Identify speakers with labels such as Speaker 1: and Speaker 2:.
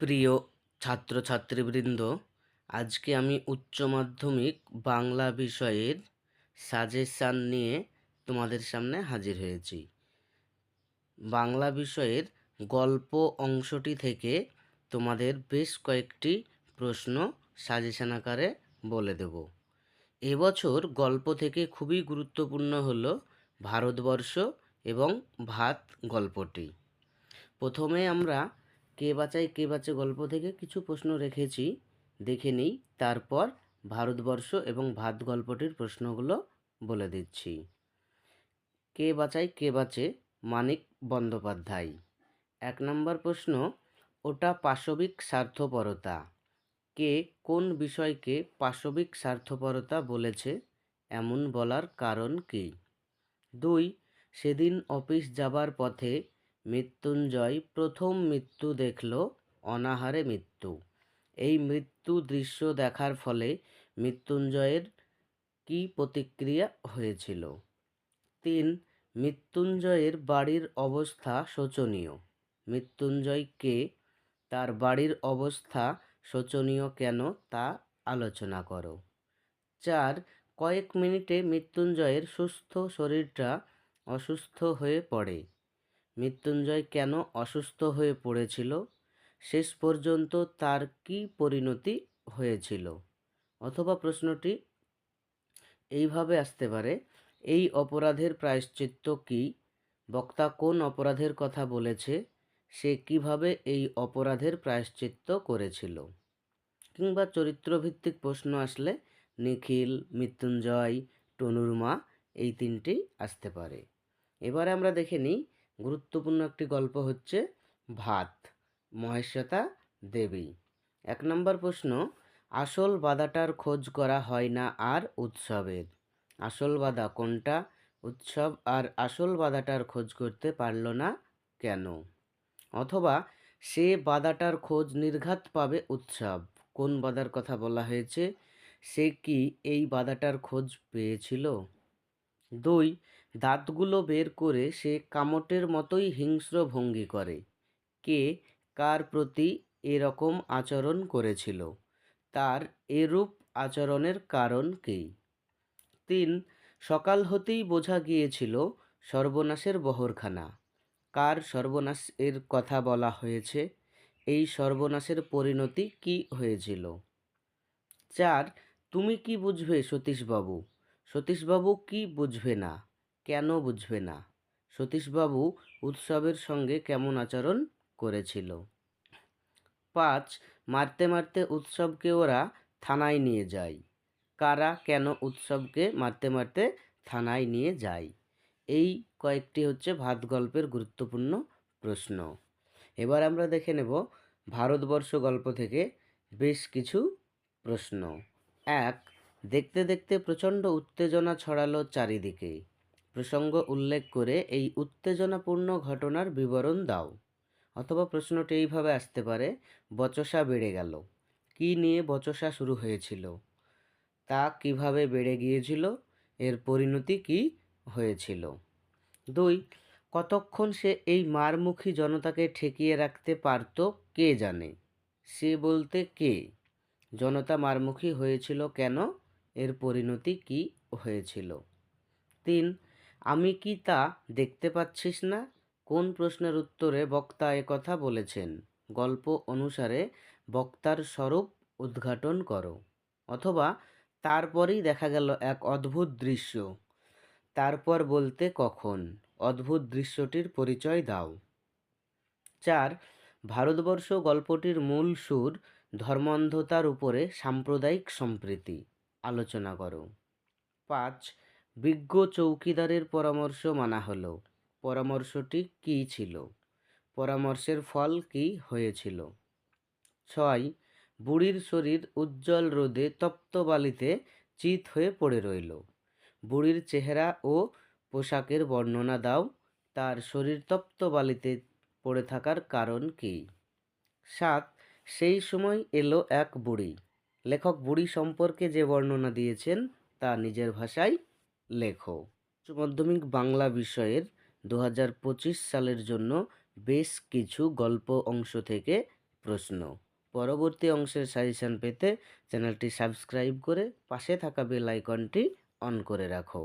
Speaker 1: প্রিয় ছাত্রছাত্রীবৃন্দ, আজকে আমি উচ্চ মাধ্যমিক বাংলা বিষয়ের সাজেশান নিয়ে তোমাদের সামনে হাজির হয়েছি। বাংলা বিষয়ের গল্প অংশটি থেকে তোমাদের বেশ কয়েকটি প্রশ্ন সাজেশান আকারে বলে দেব। এবছর গল্প থেকে খুবই গুরুত্বপূর্ণ হলো ভারতবর্ষ এবং ভাত গল্পটি। প্রথমে আমরা কে বাঁচায় কে বাঁচে গল্প থেকে কিছু প্রশ্ন রেখেছি, দেখে নিই। তারপর ভারতবর্ষ এবং ভাত গল্পটির প্রশ্নগুলো বলে দিচ্ছি। কে বাঁচায় কে বাঁচে, মানিক বন্দ্যোপাধ্যায়। 1 নম্বর প্রশ্ন, ওটা পাশবিক স্বার্থপরতা। কে কোন বিষয়কে পাশবিক স্বার্থপরতা বলেছে, এমন বলার কারণ কী? 2, সেদিন অফিস যাবার পথে মৃত্যুঞ্জয় প্রথম মৃত্যু দেখল, অনাহারে মৃত্যু। এই মৃত্যু দৃশ্য দেখার ফলে মৃত্যুঞ্জয়ের কী প্রতিক্রিয়া হয়েছিল? 3, মৃত্যুঞ্জয়ের বাড়ির অবস্থা শোচনীয়। মৃত্যুঞ্জয় কে, তার বাড়ির অবস্থা শোচনীয় কেন তা আলোচনা করো। 4, কয়েক মিনিটে মৃত্যুঞ্জয়ের সুস্থ শরীরটা অসুস্থ হয়ে পড়ে। মৃত্যুঞ্জয় কেন অসুস্থ হয়ে পড়েছিল? শেষ পর্যন্ত তার কী পরিণতি হয়েছিল? অথবা প্রশ্নটি এইভাবে আসতে পারে, এই অপরাধের প্রায়শ্চিত্ত কী? বক্তা কোন অপরাধের কথা বলেছে? সে কিভাবে এই অপরাধের প্রায়শ্চিত্ত করেছিল? কিংবা চরিত্রভিত্তিক প্রশ্ন আসলে নিখিল, মৃত্যুঞ্জয়, টনুর মা, এই তিনটি আসতে পারে। এবারে আমরা দেখে নিই, গুরুত্বপূর্ণ একটি গল্প হচ্ছে ভাত, মহেশ্বেতা দেবী। 1 নম্বর প্রশ্ন, আসল বাধাটার খোঁজ করা হয় না আর উৎসবের। আসল বাধা কোনটা? উৎসব আর আসল বাধাটার খোঁজ করতে পারল না কেন? অথবা সে বাধাটার খোঁজ নির্ঘাত পাবে উৎসব। কোন বাধার কথা বলা হয়েছে? সে কি এই বাধাটার খোঁজ পেয়েছিল? 2, দাঁতগুলো বের করে সে কামটের মতোই হিংস্র ভঙ্গি করে। কে কার প্রতি এরকম আচরণ করেছিল? তার এরূপ আচরণের কারণ কী? 3, সকাল হতেই বোঝা গিয়েছিল সর্বনাশের বহরখানা। কার সর্বনাশের কথা বলা হয়েছে? এই সর্বনাশের পরিণতি কী হয়েছিল? 4, তুমি কি বুঝবে সতীশবাবু? সতীশবাবু কি বুঝবে না? কেন বুঝবে না? সতীশবাবু উৎসবের সঙ্গে কেমন আচরণ করেছিল? 5, মারতে মারতে উৎসবকে ওরা থানায় নিয়ে যায়। কারা কেন উৎসবকে মারতে মারতে থানায় নিয়ে যায়? এই কয়েকটি হচ্ছে ভাত গল্পের গুরুত্বপূর্ণ প্রশ্ন। এবার আমরা দেখে নেব ভারতবর্ষ গল্প থেকে বেশ কিছু প্রশ্ন। 1, দেখতে দেখতে প্রচণ্ড উত্তেজনা ছড়ালো চারিদিকে। প্রসঙ্গ উল্লেখ করে এই উত্তেজনাপূর্ণ ঘটনার বিবরণ দাও। অথবা প্রশ্নটি এইভাবে আসতে পারে, বচসা বেড়ে গেল। কী নিয়ে বচসা শুরু হয়েছিল? তা কিভাবে বেড়ে গিয়েছিল? এর পরিণতি কী হয়েছিল? 2, কতক্ষণ সে এই মারমুখী জনতাকে ঠেকিয়ে রাখতে পারত কে জানে? সে বলতে কে? জনতা মারমুখী হয়েছিল কেন? এর পরিণতি কী হয়েছিল? 3, আমি কি তা দেখতে পাচ্ছিস না? কোন প্রশ্নের উত্তরে বক্তা কথা বলেছেন? গল্প অনুসারে বক্তার স্বরূপ উদ্ঘাটন করো। অথবা তারপরেই দেখা গেল এক অদ্ভুত দৃশ্য। তারপর বলতে কখন? অদ্ভুত দৃশ্যটির পরিচয় দাও। 4, ভারতবর্ষ গল্পটির মূল সুর ধর্মান্ধতার উপরে সাম্প্রদায়িক সম্প্রীতি, আলোচনা করো। 5, বিজ্ঞ চৌকিদারের পরামর্শ মানা হলো। পরামর্শটি কী ছিল? পরামর্শের ফল কী হয়েছিল? 6, বুড়ির শরীর উজ্জ্বল রোদে তপ্ত বালিতে চিত হয়ে পড়ে রইল। বুড়ির চেহারা ও পোশাকের বর্ণনা দাও। তার শরীর তপ্ত বালিতে পড়ে থাকার কারণ কী? 7, সেই সময় এলো এক বুড়ি। লেখক বুড়ি সম্পর্কে যে বর্ণনা দিয়েছেন তা নিজের ভাষায় লেখো। উচ্চ মাধ্যমিক বাংলা বিষয়ের 2025 সালের জন্য বেশ কিছু গল্প অংশ থেকে প্রশ্ন। পরবর্তী অংশের সাজেশন পেতে চ্যানেলটি সাবস্ক্রাইব করে পাশে থাকা বেল আইকনটি অন করে রাখো।